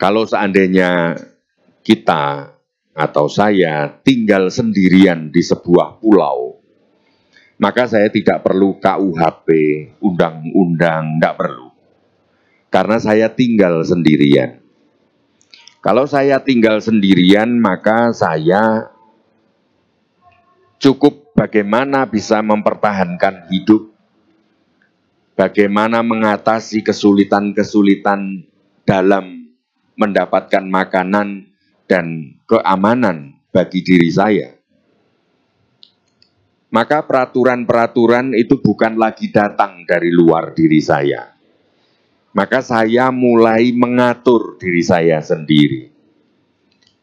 Kalau seandainya kita atau saya tinggal sendirian di sebuah pulau, maka saya tidak perlu KUHP, undang-undang, tidak perlu. Karena saya tinggal sendirian. Kalau saya tinggal sendirian, maka saya cukup bagaimana bisa mempertahankan hidup, bagaimana mengatasi kesulitan-kesulitan dalam mendapatkan makanan dan keamanan bagi diri saya. Maka peraturan-peraturan itu bukan lagi datang dari luar diri saya. Maka saya mulai mengatur diri saya sendiri.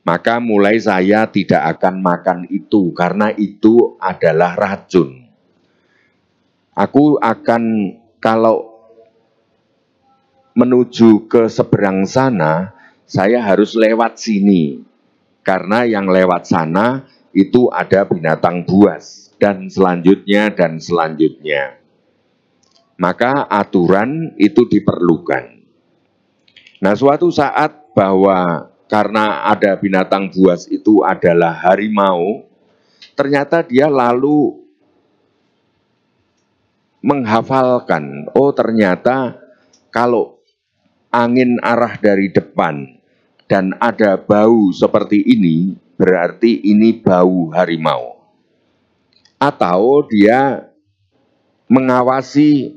Maka mulai saya tidak akan makan itu karena itu adalah racun. Aku akan, kalau menuju ke seberang sana, saya harus lewat sini. Karena yang lewat sana itu ada binatang buas dan selanjutnya dan selanjutnya. Maka aturan itu diperlukan. Nah, suatu saat bahwa karena ada binatang buas itu adalah harimau, ternyata dia lalu menghafalkan, oh ternyata kalau angin arah dari depan dan ada bau seperti ini, berarti ini bau harimau. Atau dia mengawasi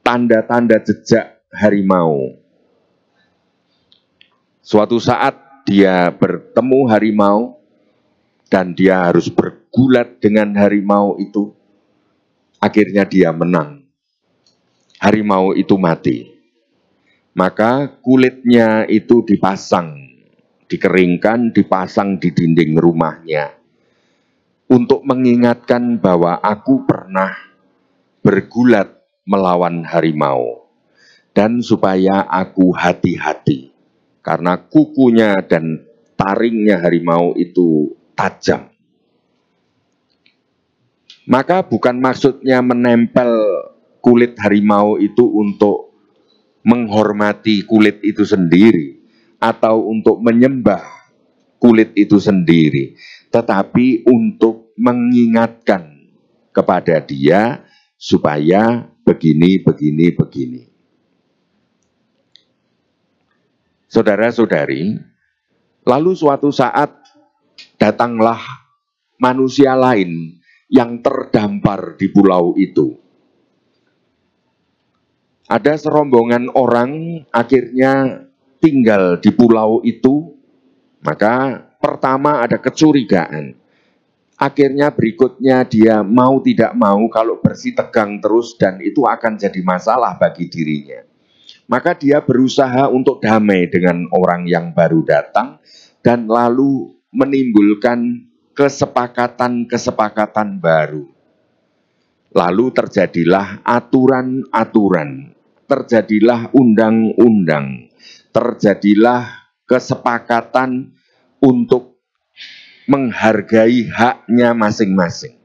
tanda-tanda jejak harimau. Suatu saat dia bertemu harimau dan dia harus bergulat dengan harimau itu. Akhirnya dia menang. Harimau itu mati. Maka kulitnya itu dipasang, dikeringkan, dipasang di dinding rumahnya. Untuk mengingatkan bahwa aku pernah bergulat melawan harimau. Dan supaya aku hati-hati. Karena kukunya dan taringnya harimau itu tajam. Maka bukan maksudnya menempel kulit harimau itu untuk menghormati kulit itu sendiri. Atau untuk menyembah kulit itu sendiri. Tetapi untuk mengingatkan kepada dia supaya begini, begini, begini. Saudara-saudari, lalu suatu saat datanglah manusia lain yang terdampar di pulau itu. Ada serombongan orang akhirnya tinggal di pulau itu, maka pertama ada kecurigaan. Akhirnya berikutnya dia mau tidak mau kalau bersitegang terus dan itu akan jadi masalah bagi dirinya. Maka dia berusaha untuk damai dengan orang yang baru datang dan lalu menimbulkan kesepakatan-kesepakatan baru. Lalu terjadilah aturan-aturan, terjadilah undang-undang, terjadilah kesepakatan untuk menghargai haknya masing-masing.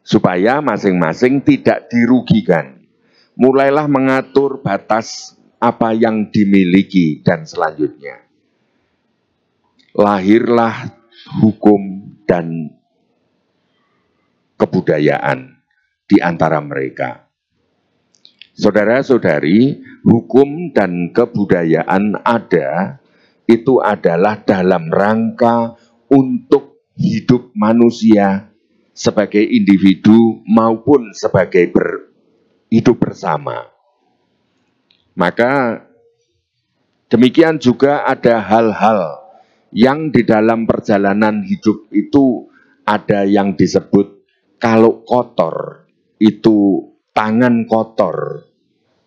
Supaya masing-masing tidak dirugikan. Mulailah mengatur batas apa yang dimiliki dan selanjutnya. Lahirlah hukum dan kebudayaan di antara mereka. Saudara-saudari, hukum dan kebudayaan ada, itu adalah dalam rangka untuk hidup manusia sebagai individu maupun sebagai hidup bersama. Maka demikian juga ada hal-hal yang di dalam perjalanan hidup itu ada yang disebut kalau kotor itu tangan kotor,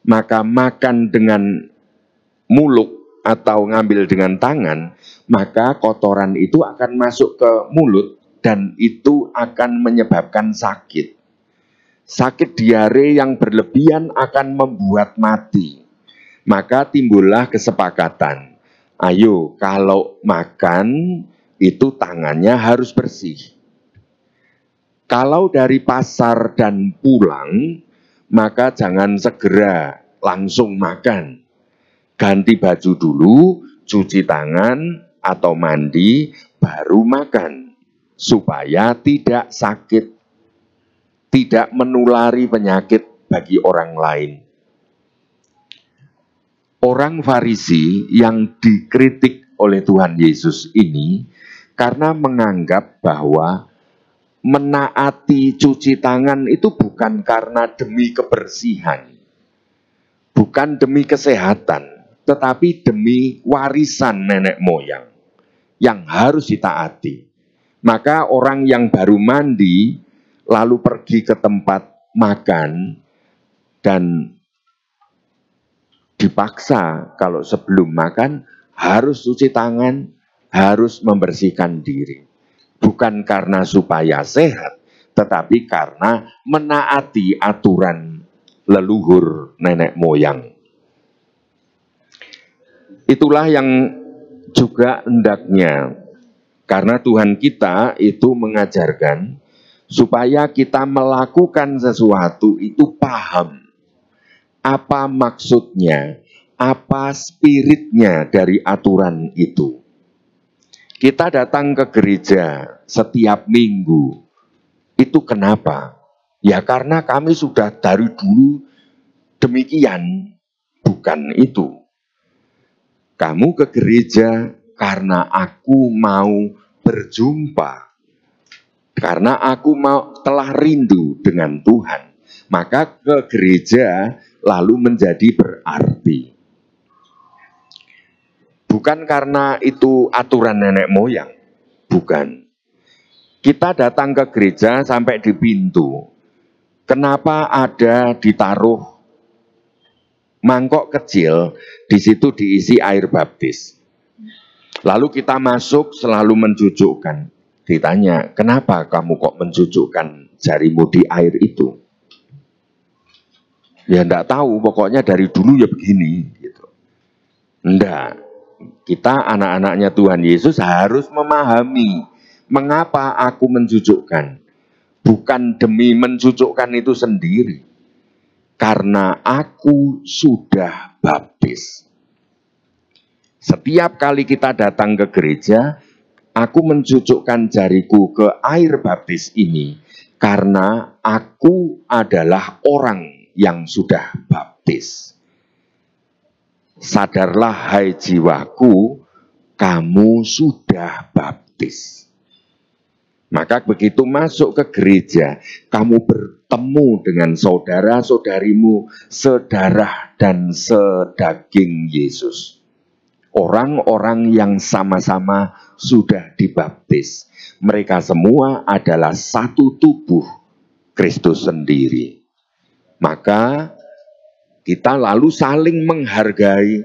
maka makan dengan mulut atau ngambil dengan tangan, maka kotoran itu akan masuk ke mulut dan itu akan menyebabkan sakit. Sakit diare yang berlebihan akan membuat mati. Maka timbullah kesepakatan. Ayo, kalau makan itu tangannya harus bersih. Kalau dari pasar dan pulang, maka jangan segera langsung makan. Ganti baju dulu, cuci tangan atau mandi, baru makan, supaya tidak sakit, tidak menulari penyakit bagi orang lain. Orang Farisi yang dikritik oleh Tuhan Yesus ini karena menganggap bahwa menaati cuci tangan itu bukan karena demi kebersihan, bukan demi kesehatan, tetapi demi warisan nenek moyang yang harus ditaati. Maka orang yang baru mandi lalu pergi ke tempat makan dan dipaksa kalau sebelum makan harus cuci tangan, harus membersihkan diri. Bukan karena supaya sehat, tetapi karena menaati aturan leluhur nenek moyang. Itulah yang juga hendaknya, karena Tuhan kita itu mengajarkan supaya kita melakukan sesuatu itu paham apa maksudnya, apa spiritnya dari aturan itu. Kita datang ke gereja setiap minggu, itu kenapa? Ya karena kami sudah dari dulu demikian, bukan itu. Kamu ke gereja karena aku mau berjumpa, karena aku telah rindu dengan Tuhan. Maka ke gereja lalu menjadi berarti. Bukan karena itu aturan nenek moyang, bukan. Kita datang ke gereja sampai di pintu. Kenapa ada ditaruh mangkok kecil, di situ diisi air baptis. Lalu kita masuk selalu mencucukkan. Ditanya, kenapa kamu kok mencucukkan jarimu di air itu? Ya enggak tahu, pokoknya dari dulu ya begini. Gitu. Enggak. Kita anak-anaknya Tuhan Yesus harus memahami mengapa aku mencucukkan. Bukan demi mencucukkan itu sendiri. Karena aku sudah baptis. Setiap kali kita datang ke gereja, aku mencucukkan jariku ke air baptis ini. Karena aku adalah orang yang sudah baptis. Sadarlah hai jiwaku, kamu sudah baptis. Maka begitu masuk ke gereja, kamu bertemu dengan saudara-saudarimu, sedarah dan sedaging Yesus. Orang-orang yang sama-sama sudah dibaptis. Mereka semua adalah satu tubuh Kristus sendiri. Maka kita lalu saling menghargai,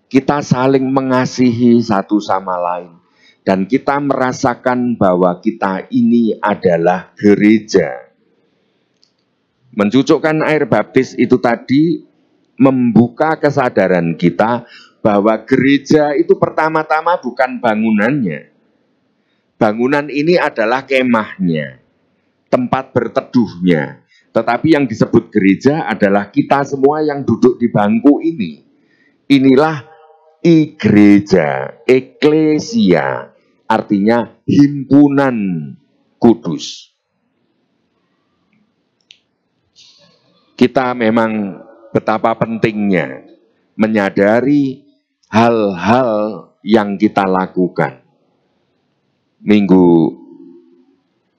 kita saling mengasihi satu sama lain. Dan kita merasakan bahwa kita ini adalah gereja. Mencucukkan air baptis itu tadi membuka kesadaran kita bahwa gereja itu pertama-tama bukan bangunannya. Bangunan ini adalah kemahnya, tempat berteduhnya. Tetapi yang disebut gereja adalah kita semua yang duduk di bangku ini. Inilah igreja, eklesia, artinya himpunan kudus. Kita memang betapa pentingnya menyadari hal-hal yang kita lakukan. Minggu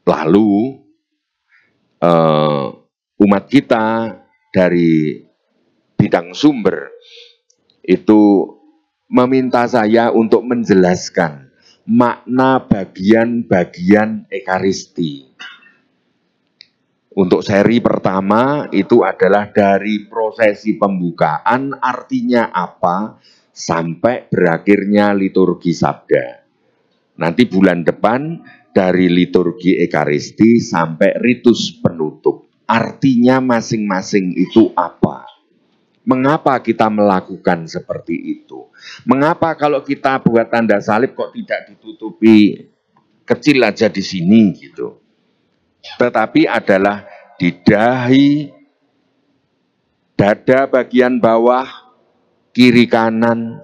lalu, umat kita dari bidang sumber itu meminta saya untuk menjelaskan makna bagian-bagian Ekaristi. Untuk seri pertama itu adalah dari prosesi pembukaan artinya apa sampai berakhirnya liturgi sabda. Nanti bulan depan dari liturgi Ekaristi sampai ritus penutup. Artinya masing-masing itu apa? Mengapa kita melakukan seperti itu? Mengapa kalau kita buat tanda salib kok tidak ditutupi kecil aja di sini gitu? Tetapi adalah di dahi, dada bagian bawah, kiri kanan,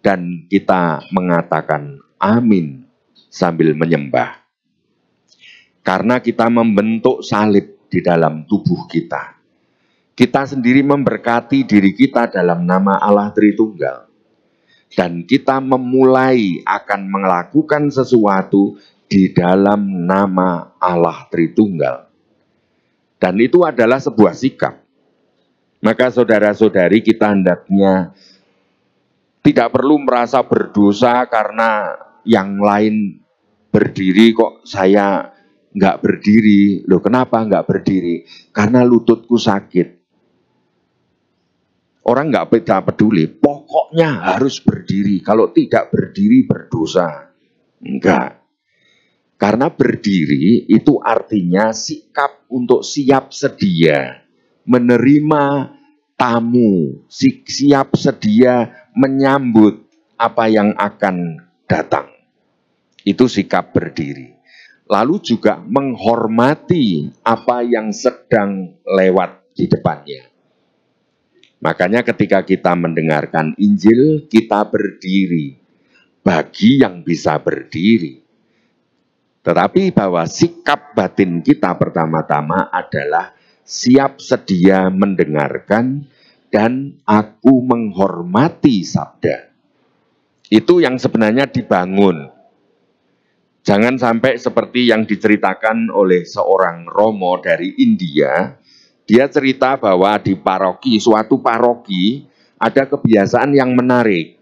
dan kita mengatakan amin sambil menyembah. Karena kita membentuk salib di dalam tubuh kita. Kita sendiri memberkati diri kita dalam nama Allah Tritunggal. Dan kita memulai akan melakukan sesuatu di dalam nama Allah Tritunggal. Dan itu adalah sebuah sikap. Maka saudara-saudari kita hendaknya tidak perlu merasa berdosa karena yang lain berdiri kok saya nggak berdiri. Loh, kenapa nggak berdiri? Karena lututku sakit. Orang nggak peduli, pokoknya harus berdiri. Kalau tidak berdiri berdosa. Enggak. Karena berdiri itu artinya sikap untuk siap sedia menerima tamu, siap sedia menyambut apa yang akan datang. Itu sikap berdiri. Lalu juga menghormati apa yang sedang lewat di depannya. Makanya ketika kita mendengarkan Injil, kita berdiri bagi yang bisa berdiri. Tetapi bahwa sikap batin kita pertama-tama adalah siap sedia mendengarkan dan aku menghormati sabda. Itu yang sebenarnya dibangun. Jangan sampai seperti yang diceritakan oleh seorang Romo dari India. Dia cerita bahwa di paroki, suatu paroki, ada kebiasaan yang menarik.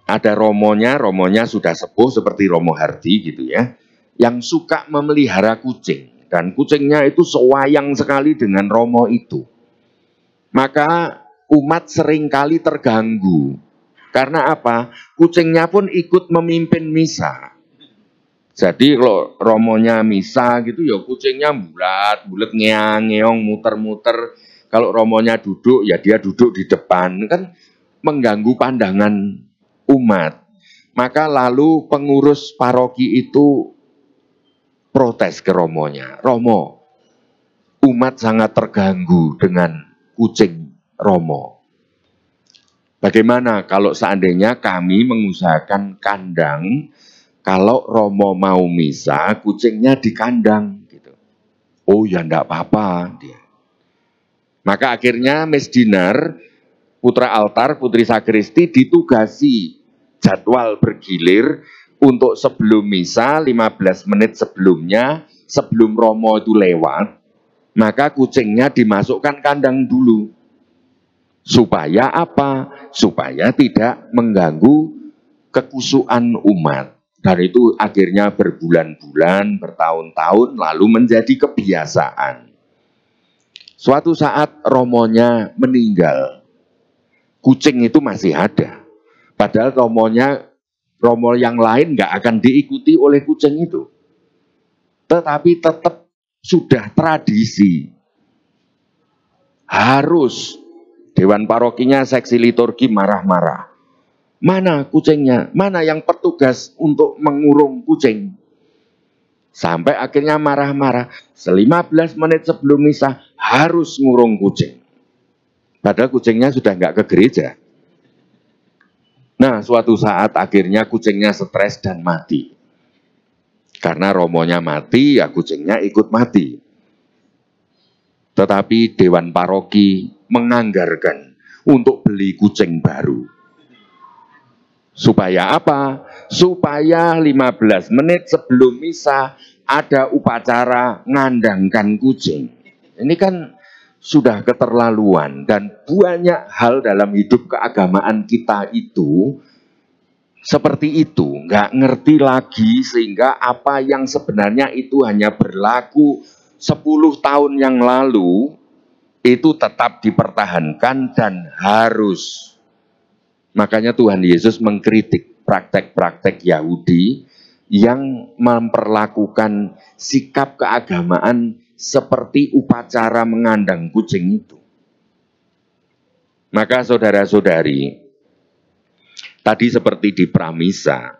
Ada romonya sudah sepuh seperti Romo Hardi gitu ya, yang suka memelihara kucing. Dan kucingnya itu sewayang sekali dengan Romo itu. Maka umat seringkali terganggu. Karena apa? Kucingnya pun ikut memimpin misa. Jadi kalau romonya misa gitu ya kucingnya bulat ngeong muter-muter. Kalau romonya duduk ya dia duduk di depan. Kan mengganggu pandangan umat. Maka lalu pengurus paroki itu protes ke romonya. Romo, umat sangat terganggu dengan kucing Romo. Bagaimana kalau seandainya kami mengusahakan kandang, kalau Romo mau misa, kucingnya di kandang. Gitu. Oh ya enggak apa-apa. Maka akhirnya Miss Dinar, putra altar, putri sakristi ditugasi jadwal bergilir untuk sebelum misa, 15 menit sebelumnya, sebelum Romo itu lewat, maka kucingnya dimasukkan kandang dulu. Supaya apa? Supaya tidak mengganggu kekusukan umat. Dan itu akhirnya berbulan-bulan, bertahun-tahun, lalu menjadi kebiasaan. Suatu saat romonya meninggal. Kucing itu masih ada. Padahal romo yang lain nggak akan diikuti oleh kucing itu. Tetapi tetap sudah tradisi. Harus Dewan parokinya seksi liturgi marah-marah. Mana kucingnya? Mana yang petugas untuk mengurung kucing? Sampai akhirnya marah-marah. 15 menit sebelum misa harus ngurung kucing. Padahal kucingnya sudah nggak ke gereja. Nah, suatu saat akhirnya kucingnya stres dan mati. Karena romonya mati, ya kucingnya ikut mati. Tetapi Dewan Paroki menganggarkan untuk beli kucing baru. Supaya apa? Supaya 15 menit sebelum misa ada upacara ngandangkan kucing. Ini kan sudah keterlaluan dan banyak hal dalam hidup keagamaan kita itu seperti itu. Nggak ngerti lagi sehingga apa yang sebenarnya itu hanya berlaku 10 tahun yang lalu itu tetap dipertahankan dan harus. Makanya Tuhan Yesus mengkritik praktek-praktek Yahudi yang memperlakukan sikap keagamaan seperti upacara mengandang kucing itu. Maka saudara-saudari, tadi seperti di pramisa,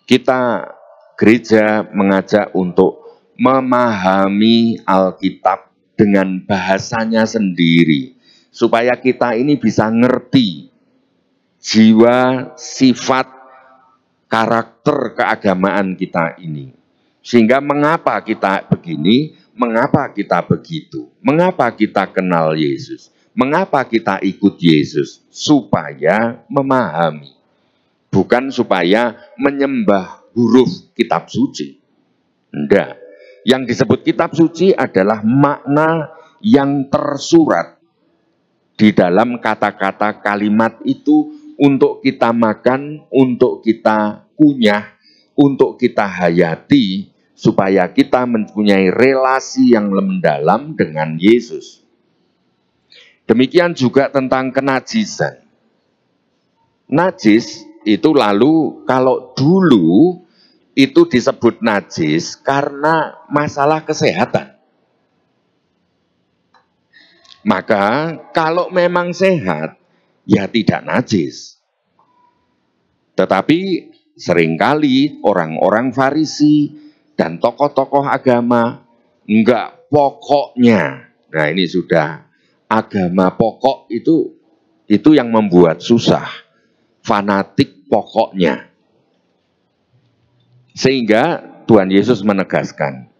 kita gereja mengajak untuk memahami Alkitab dengan bahasanya sendiri, supaya kita ini bisa ngerti jiwa, sifat, karakter keagamaan kita ini. Sehingga mengapa kita begini, mengapa kita begitu, mengapa kita kenal Yesus, mengapa kita ikut Yesus, supaya memahami. Bukan supaya menyembah huruf kitab suci. Enggak. Yang disebut kitab suci adalah makna yang tersurat di dalam kata-kata kalimat itu untuk kita makan, untuk kita kunyah, untuk kita hayati, supaya kita mempunyai relasi yang mendalam dengan Yesus. Demikian juga tentang kenajisan. Najis itu lalu kalau dulu itu disebut najis karena masalah kesehatan. Maka kalau memang sehat, ya tidak najis. Tetapi seringkali orang-orang Farisi dan tokoh-tokoh agama enggak pokoknya. Nah ini sudah agama pokok itu yang membuat susah. Fanatik pokoknya. Sehingga Tuhan Yesus menegaskan,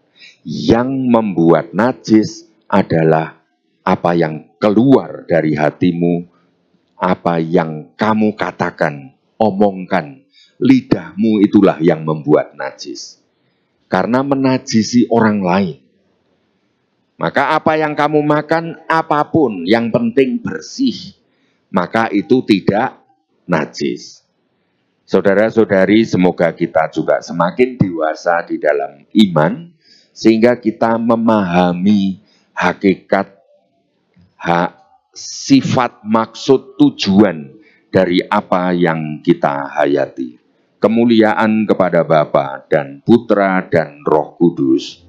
yang membuat najis adalah apa yang keluar dari hatimu, apa yang kamu katakan, omongkan, lidahmu itulah yang membuat najis. Karena menajisi orang lain. Maka apa yang kamu makan, apapun, yang penting bersih, maka itu tidak najis. Saudara-saudari, semoga kita juga semakin dewasa di dalam iman, sehingga kita memahami hakikat, sifat, maksud, tujuan dari apa yang kita hayati. Kemuliaan kepada Bapa dan Putra dan Roh Kudus,